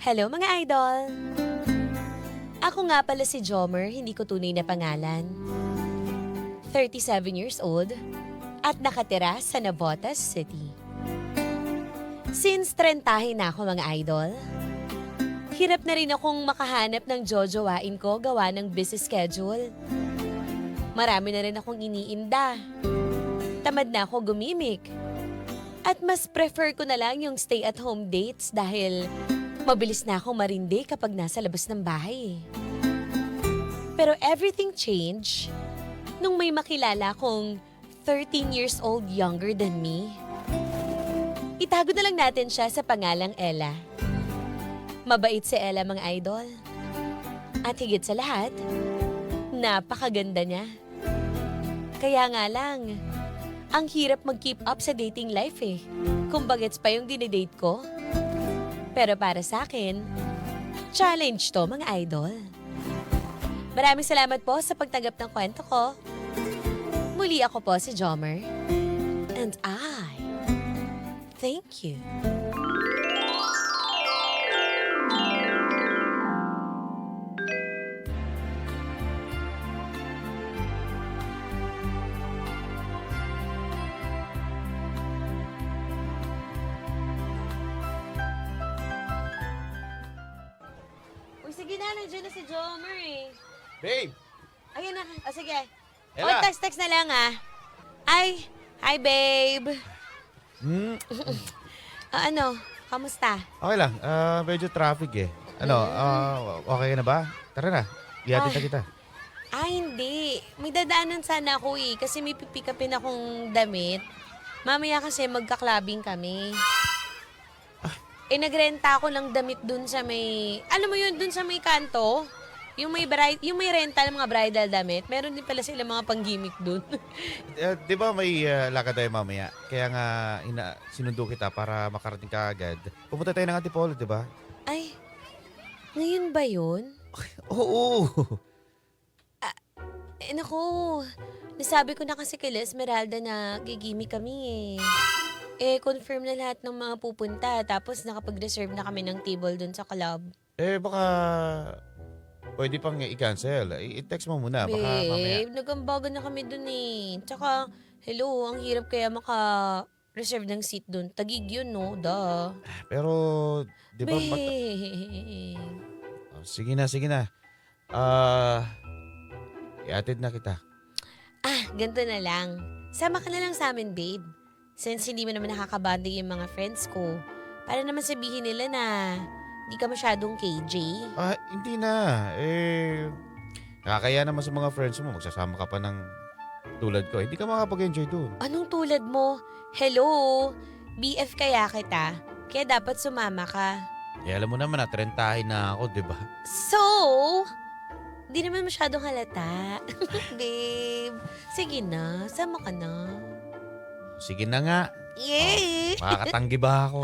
Hello mga idol! Ako nga pala si Jomer, hindi ko tunay na pangalan. 37 years old at nakatira sa Navotas City. Since 30 na ako mga idol, hirap na rin akong makahanap ng jojowain ko gawa ng busy schedule. Marami na rin akong iniinda. Tamad na ako gumimik. At mas prefer ko na lang yung stay-at-home dates dahil mabilis na akong marindi kapag nasa labas ng bahay. Pero everything changed nung may makilala akong 13 years old younger than me. Itago na lang natin siya sa pangalang Ella. Mabait si Ella mga idol. At higit sa lahat, napakaganda niya. Kaya nga lang, ang hirap mag-keep up sa dating life eh. Kung bagets pa yung dinidate ko. Pero para sa akin, challenge to mga idol. Maraming salamat po sa pagtanggap ng kwento ko. Muli ako po si Jomer. And I thank you. Sige na, nandiyan na si Jomer eh. Babe! Ayun na. O sige. Ella! O, text na lang ah. Ay, hi babe. Ano, kamusta? Okay lang. Medyo traffic eh. Okay na ba? Tara na. Ihatid na kita. Hindi. May dadaanan sana ako eh. Kasi may pipikapin akong damit. Mamaya kasi magka-clubbing kami. Nagrenta ako ng damit dun sa may... Alam mo yun, dun sa may kanto? Yung may rental ng mga bridal damit. Meron din pala sila mga pang-gimmick dun. Di ba may lakad tayo mamaya? Kaya nga sinundo kita para makarating ka agad. Pumunta tayo ng Antipolo, di ba? Ay, ngayon ba yun? Oo! Naku, nasabi ko na kasi kay Esmeralda na gigimi kami confirm na lahat ng mga pupunta. Tapos nakapag-reserve na kami ng table dun sa club. Baka pwede pang i-cancel. I-text mo muna. Baka mamaya. Babe, nagambagan na kami dun eh. Tsaka, hello, ang hirap kaya maka-reserve ng seat dun. Tagig yun, no? Duh. Pero, di ba... Babe. Sige na. Ihatid na kita. Ganito na lang. Sama ka na lang sa amin, babe. Since hindi mo naman nakakabanding yung mga friends ko, para naman sabihin nila na di ka masyadong KJ. Hindi na. Nakakaya naman sa mga friends mo. Magsasama ka pa ng tulad ko. Hindi ka makapag-enjoy dun. Anong tulad mo? Hello? BF kaya kita. Kaya dapat sumama ka. Alam mo naman, natrentahin na ako, di ba? So, di naman masyadong halata. Babe, sige na. Sama ka na. Sige na nga. Yay! Makakatanggi ba ako?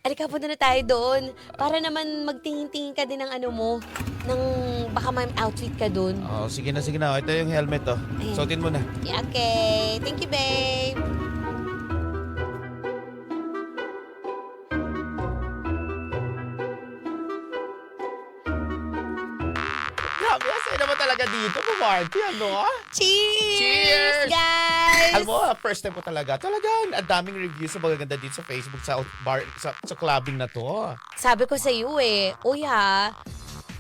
Alika, punta na tayo doon. Para naman magtingin-tingin ka din ng ano mo. Ng baka may outfit ka doon. Sige na. Ito yung helmet, oh. Ayan. Suotin mo na. Yeah, okay. Thank you, babe. Grabe, asay naman talaga dito. Pumarty, ano? Cheers! Cheers! Guys! Alam mo, first time ko talaga. Talagang ang daming reviews sa magaganda dito sa Facebook, sa clubbing na to. Sabi ko sa iyo uy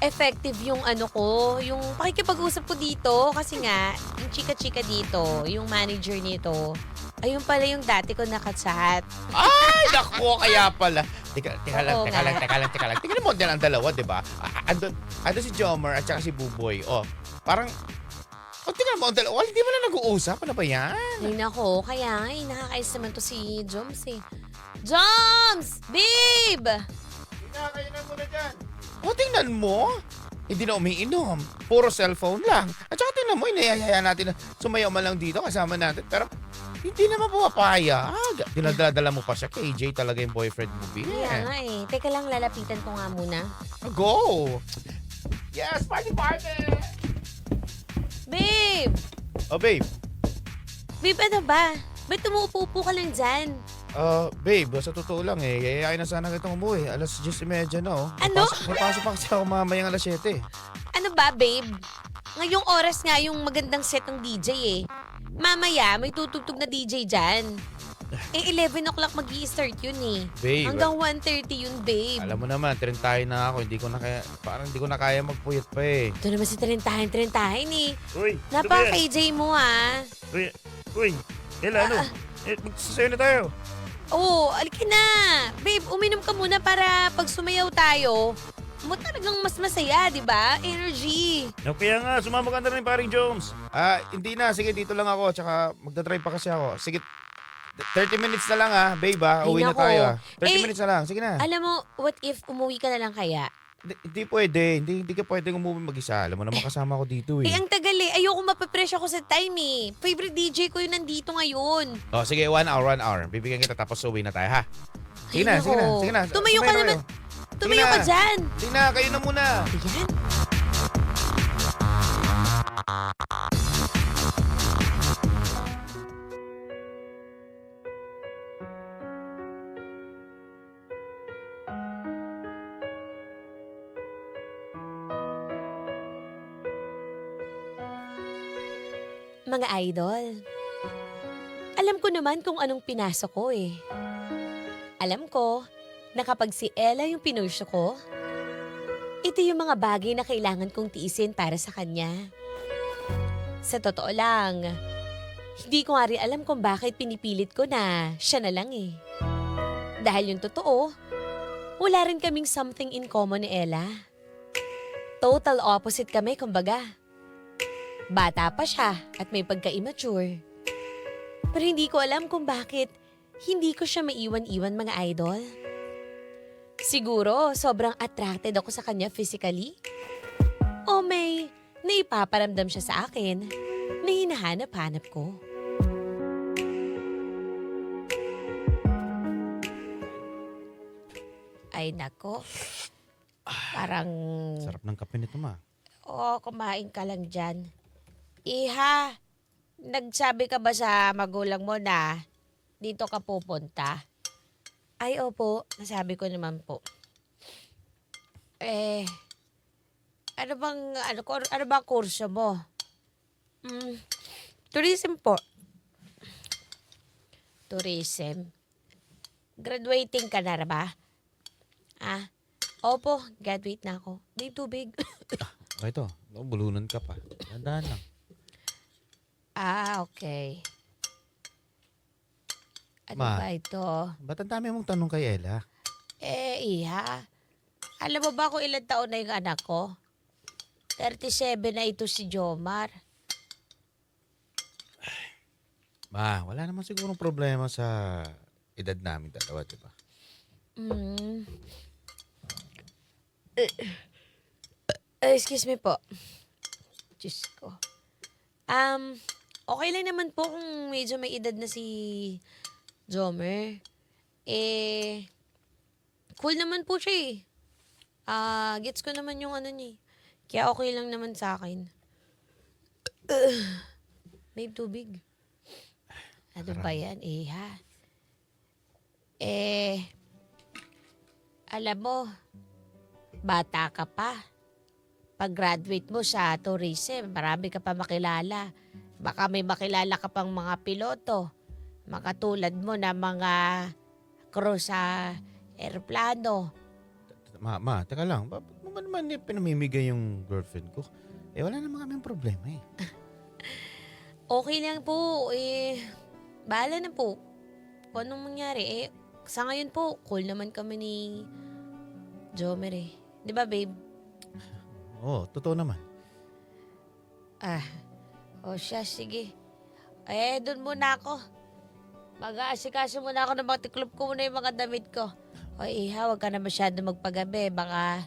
effective yung ano ko, yung pakikipag-usap ko dito kasi nga, yung chika-chika dito, yung manager nito, ayun pala yung dati ko nakachat. Ay, naku, kaya pala. Teka lang. Oo Tingnan mo din ang dalawa, di ba? Andun si Jomer at saka si Buboy. Parang, tingnan mo ang dalawa. Hindi mo na nag-uusap. Ano ba yan? Ay nako, kaya nga nakakais naman to si Joms Joms! Babe! Kainan mo na dyan. Tingnan mo. Hindi na umiinom. Puro cellphone lang. At saka tingnan mo, inayayaya natin na sumayaw man lang dito kasama natin. Pero hindi naman pumapayag. Dinadala mo pa siya. KJ talaga yung boyfriend mo, B. Kaya nga Teka lang, lalapitan ko nga muna. Go! Yes, party! Babe! Babe. Babe, ano ba? Ba't umuupo ka lang dyan? Babe, sa totoo lang yayayain na sana kitang umuwi. Alas 10:30 na oh. Ano? May pasok pa kasi ako mamayang alas 7. Ano ba, babe? Ngayong oras nga yung magandang set ng DJ eh. Mamaya, may tutugtog na DJ dyan. 11 o'clock mag-i-start yun eh. Babe, Hanggang 1:30 yun, babe. alam mo naman, trentahin na ako. Parang hindi ko na kaya magpuyat pa eh. Ito naman si Trentahin eh. Uy, Napaka-KJ mo ah. Uy, Ella, ano? Magsasayo na tayo. Oo, alika na. Babe, uminom ka muna para pag sumayaw tayo, mo talagang mas masaya, di ba? Energy. No, kaya nga, sumama ka na rin, paring Jones. Hindi na. Sige, dito lang ako. Tsaka magdadrive pa kasi ako. Sige, 30 minutes na lang babe Ay, Uwi na nako. tayo 30 Eh, minutes na lang. Sige na. Alam mo, what if umuwi ka na lang kaya? Hindi pwede. Hindi ka pwedeng umuwi mag-isa. Alam mo naman kasama ko dito Ang tagal eh. Ayoko mapapressure ako sa time eh. Favorite DJ ko yun nandito ngayon. Oh, sige, 1 hour. Bibigyan kita tapos uwi na tayo, ha? Sige na, Ay, sige na, nako. sige na. Tumayo ka Sumayo naman. kayo. Tumayo Sige ka na. dyan. Sige na, kayo na muna. Ayan. Mga idol, alam ko naman kung anong pinasok ko eh. Alam ko na kapag si Ella yung pinursyo ko, ito yung mga bagay na kailangan kong tiisin para sa kanya. Sa totoo lang, hindi ko nga rin alam kung bakit pinipilit ko na siya na lang eh. Dahil yung totoo, wala rin kaming something in common ni Ella. Total opposite kami, kumbaga. Bata pa siya at may pagka-immature. Pero hindi ko alam kung bakit hindi ko siya maiwan-iwan, mga idol. Siguro sobrang attracted ako sa kanya physically. O may naipaparamdam siya sa akin na hinahanap-hanap ko. Ay nako, parang... Sarap ng kape nito, ma. Oo, kumain ka lang dyan. Iha, nagsabi ka ba sa magulang mo na dito ka pupunta? Ay, opo. Nasabi ko naman po. Ano bang kurso mo? Tourism po. Tourism. Graduating ka na ba? Opo, graduate na ako. May tubig. Okay to. Bulunan ka pa. Dahan lang. Okay. Ano Ma. ba ito? Ba't ang dami mong tanong kay Ella? Iha, alam mo ba kung ilang taon na yung anak ko? 37 na ito si Jomar. Ma, wala naman sigurong problema sa edad namin dalawa, di ba? Excuse me po. Diyos ko. Okay lang naman po kung medyo may edad na si Jomer. Cool naman po siya eh. Gets ko naman yung ano niya eh. Kaya okay lang naman sa akin. May tubig. Ano ba yan? Ha? Alam mo, bata ka pa. Pag-graduate mo sa tourism, marami ka pa makilala. Baka may makilala ka pang mga piloto. Makatulad mo na mga crew sa aeroplano. Ma, teka lang. Ba't mo ba naman pinamimigay yung girlfriend ko? Wala naman kaming problema eh. Okay lang po. Bahala na po. Kung anong mangyari. Sa ngayon po, cool naman kami ni Jomer eh. Di ba, babe? Oo, totoo naman. Siya, sige. Doon muna ako. Mag-aasikaso muna ako ng mga tiklop ko muna yung mga damit ko. Iha, huwag ka na masyado magpagabi. Baka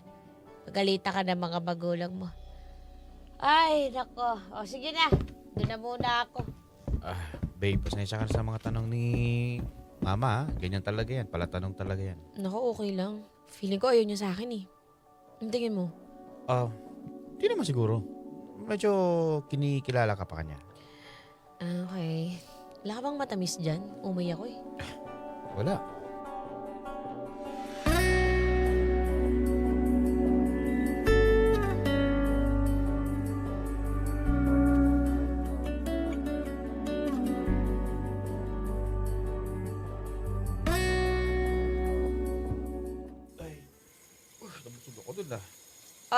magalita ka ng mga magulang mo. Ay, nako. Sige na. Doon na muna ako. Babe, pasensya ka na sa mga tanong ni Mama. Ganyan talaga yan. Palatanong talaga yan. Nako, okay lang. Feeling ko ayaw niya sa akin eh. Ang tingin mo? Di naman siguro. Medyo kinikilala ka pa kanya. Okay. Wala ka bang matamis dyan? Umay ako eh. Wala. Nabusog ako dun ah.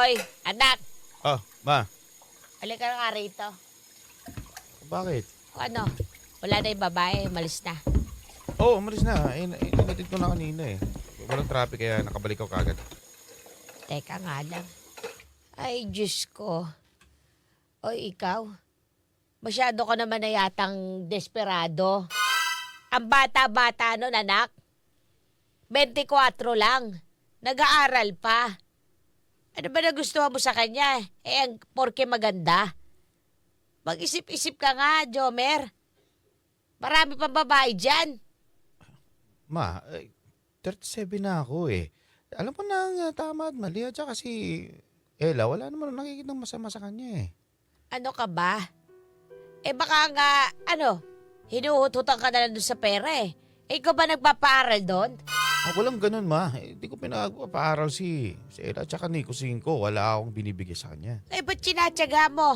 Oy, anak, Ah, ma. halika na nga rito. Bakit? O ano, wala na yung babae, malis na. Oo, umalis na. Inatid ko na kanina eh. Walang traffic kaya nakabalik ako kagad. Teka nga lang. Ay, Diyos ko. Oy, ikaw. Masyado ka naman na yatang desperado. Ang bata-bata nun, anak. 24 lang. Nag-aaral pa. Ano ba nagustuhan mo sa kanya? Ang porke maganda. Mag-isip-isip ka nga, Jomer. Marami pang babae dyan. Ma, 37 na ako eh. Alam mo na ang tama at mali. At saka si Ella, wala naman nakikita masama sa kanya eh. Ano ka ba? Baka nga, hinuhututan ka na lang doon sa pera eh. Ikaw ba nagpapaaral doon? Ako lang ganun, ma. Hindi ko pinagpapaaral si Ella at saka ni Kusing ko. Wala akong binibigay sa kanya. Ba't sinatsaga mo?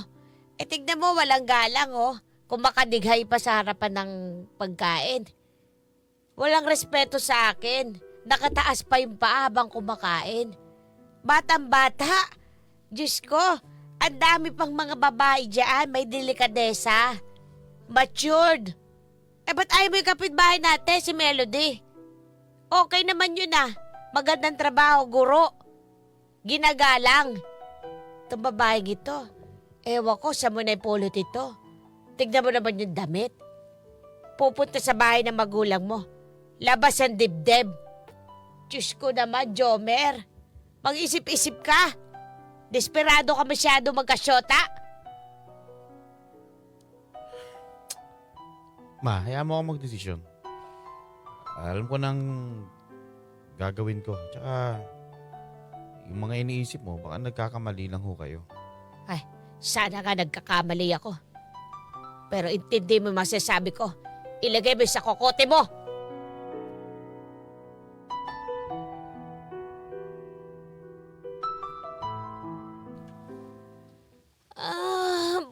Tignan mo, walang galang oh. Kung makadighay pa sa harapan ng pagkain. Walang respeto sa akin. Nakataas pa yung paa habang kumakain. Batang-bata. Diyos ko, ang dami pang mga babae dyan. May delikadesa. Matured. Ba't ayaw mo yung kapitbahay natin, si Melody? Okay naman yun ah. Magandang trabaho, guro. Ginagalang. Itong babaeng ito. Ewan ko, sa mo na yung pulot ito. Tignan mo naman yung damit. Pupunta sa bahay ng magulang mo. Labas ang dibdib. Diyos ko naman, Jomer. Mag-isip-isip ka. Desperado ka masyado magkasyota. Ma, hayaan mo ako magdesisyon. Alam ko nang gagawin ko. Tsaka, yung mga iniisip mo, baka nagkakamali lang ho kayo. Sana nga nagkakamali ako. Pero intindi mo yung masasabi ko. Ilagay mo sa kokote mo.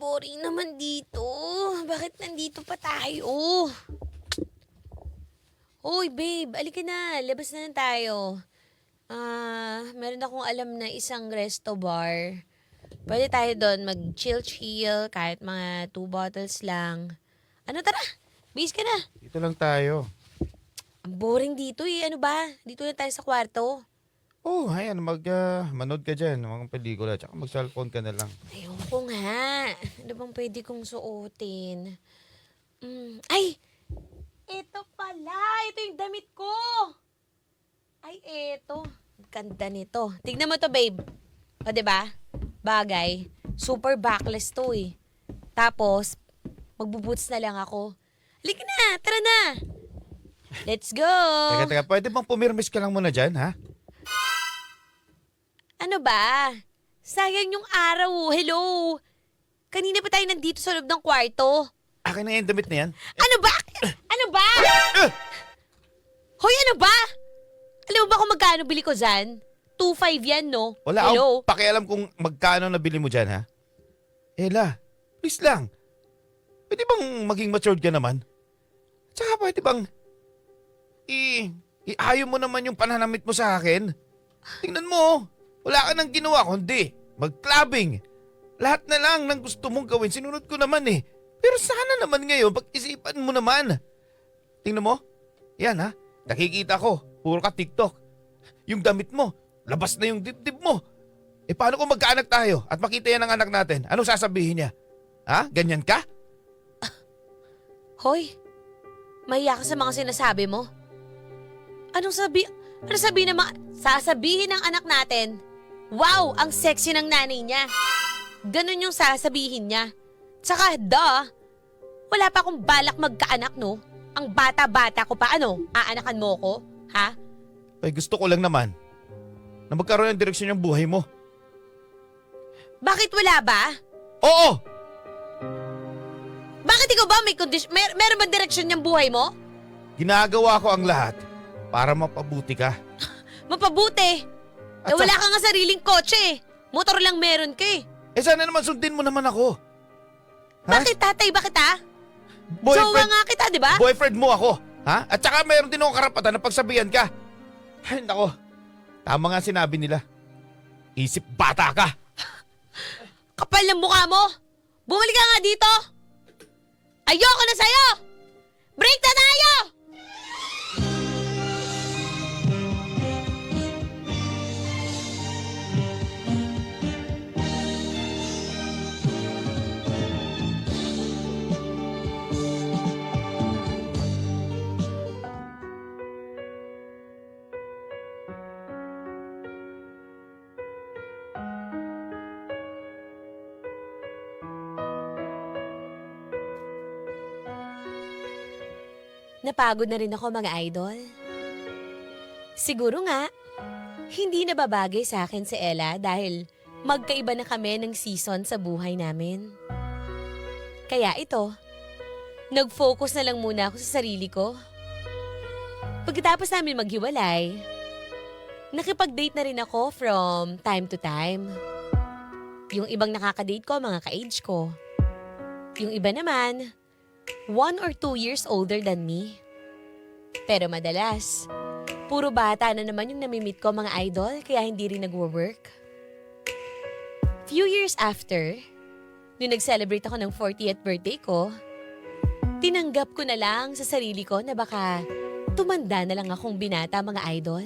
Boring naman dito. Bakit nandito pa tayo? Hoy, babe, alika na. Labas na lang tayo. Meron akong alam na isang resto bar. Pwede tayo doon mag-chill-chill kahit mga 2 bottles lang. Ano, tara. Bihis ka na. Dito lang tayo. Ang boring dito eh. Ano ba? Dito na tayo sa kwarto. Oh, ayan, manood ka dyan ng mga pelikula. Tsaka mag-cellphone ka na lang. Ayoko nga. Ano bang pwede kong suotin? Ay! Ito pala! Ito yung damit ko! Ay, eto. Ang ganda nito. Tignan mo to, babe. O, diba? Bagay. Super backless to eh. Tapos, magbuboots na lang ako. Halika na! Tara na! Let's go! Teka, pwede bang pumirmis ka lang muna dyan, ha? Ano ba? Sayang yung araw. Hello! Kanina pa tayo nandito sa loob ng kwarto. Akin na yung damit na yan. Ano ba? Ano ba? Hoy, ano ba? Alam mo ba kung magkano bili ko dyan? 2.5 yan, no? Wala Hello? akong pakialam kung magkano nabili mo dyan, ha? Ella, please lang. Pwede bang maging matured ka naman? Tsaka pwede bang iayo mo naman yung pananamit mo sa akin? Tingnan mo, wala ka nang ginawa kundi mag-clubbing. Lahat na lang ng gusto mong gawin, sinunod ko naman eh. Pero sana naman ngayon, pag-isipan mo naman. Tingnan mo, yan ha, nakikita ko, puro ka TikTok. Yung damit mo, labas na yung dibdib mo. Paano kung magkaanak tayo at makita yan ng anak natin? Anong sasabihin niya? Ha? Ganyan ka? Hoy, mahiya ka sa mga sinasabi mo. Ano sabihin ng sasabihin ng anak natin? Wow, ang sexy ng nanay niya. Ganon yung sasabihin niya. Tsaka, wala pa akong balak magkaanak, no? Ang bata-bata ko pa, ano? Aanakan mo ko? Ha? Ay, gusto ko lang naman na magkaroon ng direksyon yung buhay mo. Bakit wala ba? Oo! Bakit ikaw ba may meron ba direksyon yung buhay mo? ginagawa ko ang lahat para mapabuti ka. Mapabuti! At Wala ka nga sariling kotse eh. Motor lang meron ka eh. sana naman sundin mo naman ako. Ha? Bakit tatay? Bakit ha? Jowa nga kita, di ba? Boyfriend mo ako. Ha? At saka mayroon din akong karapatan na pagsabihan ka. Ay, nako. Tama nga sinabi nila. Isip bata ka. Kapal ng mukha mo! Bumalik ka nga dito! Ayoko na sa'yo! Break na tayo! Napagod na rin ako mga idol. Siguro nga, hindi na babagay sa akin si Ella dahil magkaiba na kami ng season sa buhay namin. Kaya ito, nag-focus na lang muna ako sa sarili ko. Pagkatapos namin maghiwalay, nakipag-date na rin ako from time to time. Yung ibang nakaka-date ko, mga ka-age ko. Yung iba naman, 1 or 2 years older than me. Pero madalas, puro bata na naman yung namimit ko mga idol kaya hindi rin nagwo-work. Few years after, nung nag-celebrate ako ng 40th birthday ko, tinanggap ko na lang sa sarili ko na baka tumanda na lang akong binata mga idol.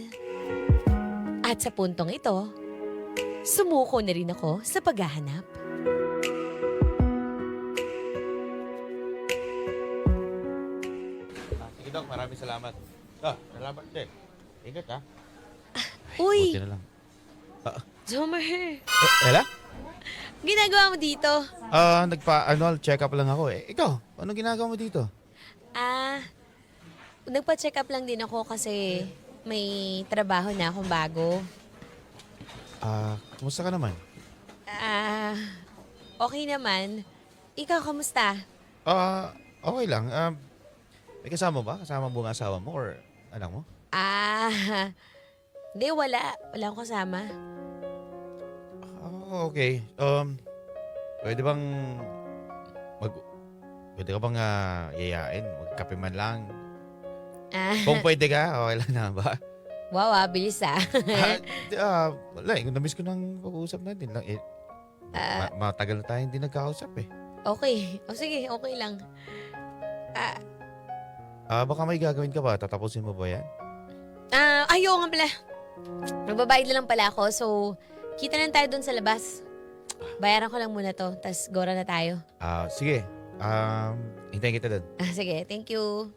At sa puntong ito, sumuko na rin ako sa paghahanap. Sige Dok, maraming salamat. Salamat din. Ingat ha. Uy, Buti na lang. Jomer, Ella? ginagawa mo dito? Nagpa-annual check-up lang ako eh. Ikaw, anong ginagawa mo dito? Nagpa-check up lang din ako kasi may trabaho na akong bago. Kumusta ka naman? Okay naman. Ikaw, kamusta? Okay lang. May kasama ba? Kasama mo ang asawa mo or anak mo? Hindi, wala. Wala akong kasama. Okay. Pwede bang pwede ka bang yayain? Magkape man lang. Kung pwede ka, okay lang na ba? Wow, bilis Wala eh. Namiss ko ng pag-uusap natin. Matagal na tayo hindi nagkausap eh. Okay. O sige, okay lang. Baka may gagawin ka ba? Tatapusin mo ba yan? Ayaw nga pala. Magbabayad na lang pala ako, so kita na tayo dun sa labas. Bayaran ko lang muna to, tas gora na tayo. Sige. Hintayin kita doon. Sige, thank you.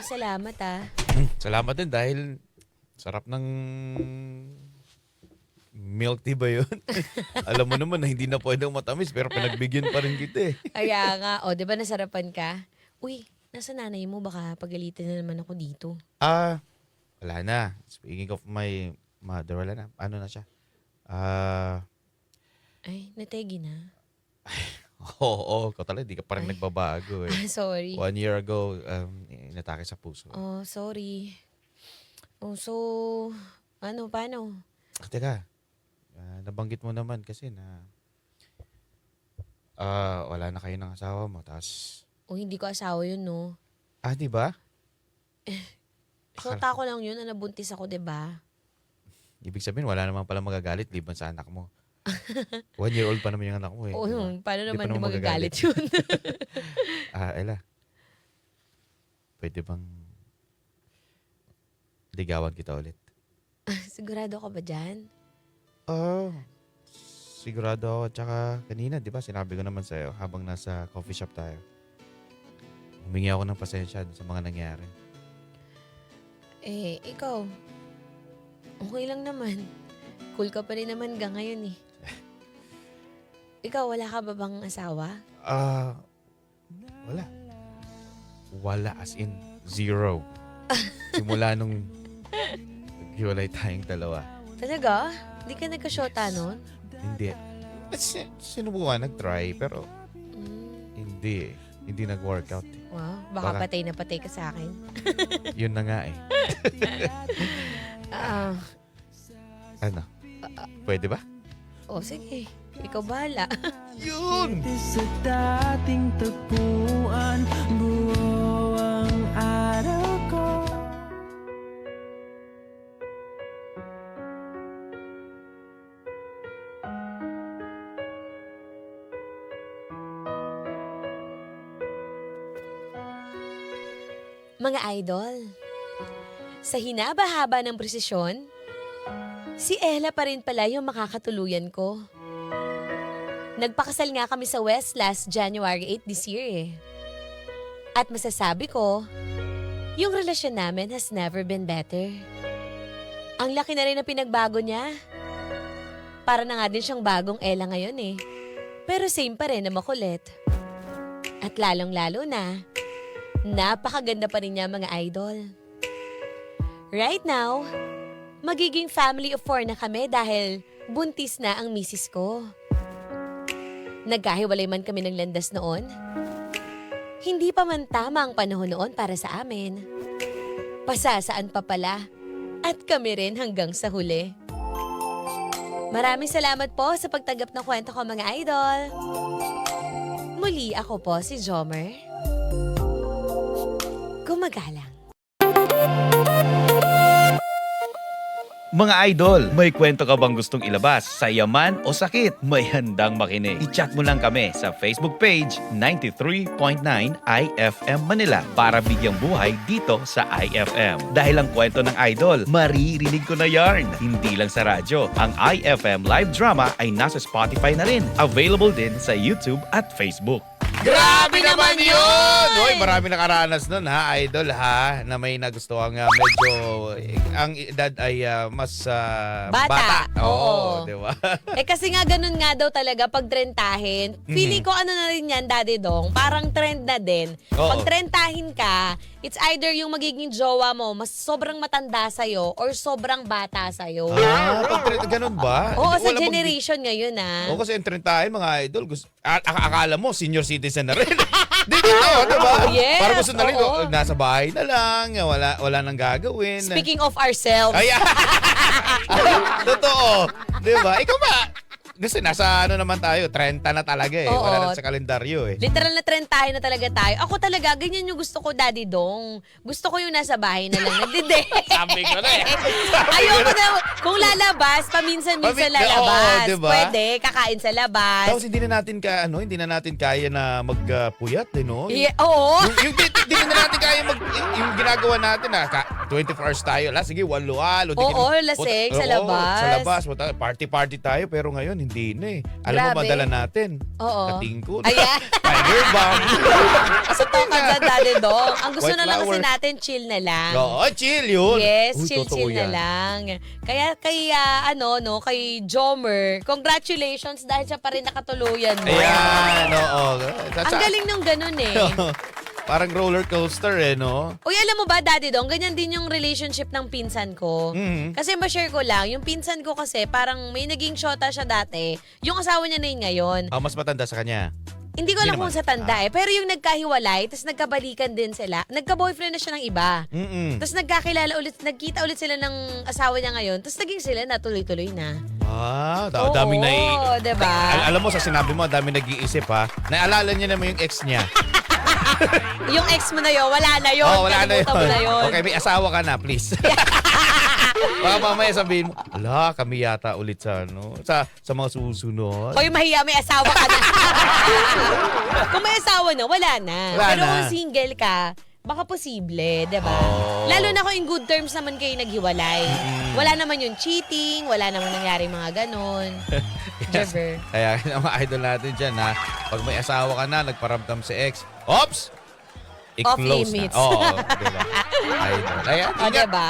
Salamat Salamat din dahil sarap ng milk tea ba yun? Alam mo naman na hindi na pwedeng matamis pero pinagbigyan pa rin kita eh. Kaya nga, di ba nasarapan ka? Uy, nasa nanay mo? Baka pagalitan na naman ako dito. Wala na. Speaking of my mother, wala na. Ano na siya? Ay, nategi na. Oo, ikaw talaga, di ka pa rin nagbabago eh. Sorry. 1 year ago, inatake sa puso. Oh, sorry. So, paano? Teka, nabanggit mo naman kasi na wala na kayo ng asawa mo, tapos... Hindi ko asawa yun, no? Di ba? Shota ko lang yun na nabuntis ako, diba? Ibig sabihin, wala namang pala magagalit liban sa anak mo. 1 year old pa naman yung anak mo eh. Paano Di naman pa di naman magagalit yun? Ella, pwede bang ligawan kita ulit? Sigurado ka ba dyan? Sigurado ako. Tsaka kanina, di ba, sinabi ko naman sa'yo habang nasa coffee shop tayo. Humingi ako ng pasensya sa mga nangyari. Ikaw, okay lang naman. Cool ka pa rin naman hanggang ngayon eh. Ikaw, wala ka ba bang asawa? Wala. Wala as in zero. Simula nung naghiwalay tayong dalawa. Talaga? Di ka nagka-shota nun? Hindi. Sinubukan, nag-try, pero hindi. Hindi nag-workout. Wow, baka Baka- patay na patay ka sa akin. Yun na nga eh. Ah, Ano? Pwede ba? sige. Ikaw bahala. Yun! Sa dating tagpuan, buo ang araw ko. Mga idol, sa hinaba-haba ng presisyon, si Ella pa rin pala yung makakatuluyan ko. Nagpakasal nga kami sa West last January 8 this year eh. At masasabi ko, yung relasyon namin has never been better. Ang laki na rin ng pinagbago niya. Para na nga din siyang bagong Ella ngayon eh. Pero same pa rin na makulit. At lalong-lalo na, napakaganda pa rin niya mga idol. Right now, magiging family of 4 na kami dahil buntis na ang misis ko. Nagkahiwalay man kami ng landas noon. Hindi pa man tama ang panahon noon para sa amin. Pasasaan pa pala. At kami rin hanggang sa huli. Maraming salamat po sa pagtanggap ng kwento ko mga idol. Muli ako po si Jomer. Gumagalang. Mga idol, may kwento ka bang gustong ilabas? Sa yaman o sakit? May handang makinig. I-chat mo lang kami sa Facebook page 93.9 IFM Manila para bigyang buhay dito sa IFM. Dahil ang kwento ng idol, maririnig ko na yarn. Hindi lang sa radyo. Ang IFM live drama ay nasa Spotify na rin. Available din sa YouTube at Facebook. Grabe naman yun! Hoy, marami nakaranas nun ha, idol ha, na may nagustuhan nga medyo, ang edad ay mas Bata. Oo, Oo. di ba? Kasi nga ganun nga daw talaga pag trentahin. Feeling ko ano na rin yan, Daddy Dong, parang trend na din. Oo. Pag trentahin ka, it's either yung magiging jowa mo mas sobrang matanda sa'yo or sobrang bata sa'yo. Ganun ba? Oo, sa Wala bang- generation ngayon ah. Oo, kasi yung 30 mga idol, akala mo senior citizen na rin. Dito, di ba? Yes, Parang gusto na rin, oo. nasa bahay na lang, wala nang gagawin. Speaking of ourselves, Ay, totoo. Di ba? Ikaw ba? Kasi nasa ano naman tayo, 30 na talaga eh. Oo. Wala na sa kalendaryo eh. literal na trentahin na talaga tayo. Ako talaga, ganyan yung gusto ko, Daddy Dong. Gusto ko yung nasa bahay na lang nagdidate. Sabi ko na eh. Ayoko na, kung lalabas, paminsan-minsan lalabas. Oo, diba? Pwede, kakain sa labas. Tapos hindi na natin kaya na magpuyat eh, no? Yeah, oo. Hindi na natin kaya yung ginagawa natin 24 hours tayo. Sige, walo-walo. Oo, lasing sa labas. Sa labas. Party-party tayo. Pero ngayon, hindi na eh. Alam mo, Grabe. madala natin. Oo. Katingko. Ayan. Tiger bomb. Sa tokad na, Daddy Dong. Ang gusto White na lang kasi flower. natin, chill na lang. Oo, chill yun. Yes, Uy, chill totoo na yan. lang. Kaya kay kay Jomer, congratulations dahil siya pa rin nakatuluyan mo. Ayan, oo. Ang galing nung ganun eh. Parang roller coaster eh, no? Uy, alam mo ba, Daddy Dong, ganyan din yung relationship ng pinsan ko. Mhm. Kasi ma-share ko lang, yung pinsan ko kasi parang may naging shota siya dati. Yung asawa niya na yun ngayon. Mas matanda sa kanya. Hindi ko Hindi alam kung naman. sa tanda eh. Pero yung nagkahiwalay, tapos nagkabalikan din sila. Nagka-boyfriend na siya ng iba. Mm-mm. Tapos nagkita ulit sila ng asawa niya ngayon. Tapos naging sila na tuloy-tuloy na. Oo, daming diba? Alam mo, sa sinabi mo, dami nag-iisip ha. Naalala niya naman yung ex niya. Yung ex mo na yun, wala na yun. Wala na yun. Kalimutan mo na yun. Okay, may asawa ka na, please. Baka mamaya sabihin mo, ala, kami yata ulit sa mga susunod. Hoy, mahiya, may asawa ka na. Kung may asawa na, wala na. Wala Pero na. kung single ka, baka posible, diba? Oh. Lalo na kung in good terms naman kayo naghiwalay. Wala naman yung cheating, wala naman nangyari mga ganon. Jever. Kaya mga idol natin dyan ha, pag may asawa ka na, nagparamdam si ex, ops! Off I-close limits. na. Oo, diba? Idol. Kaya, O, diba?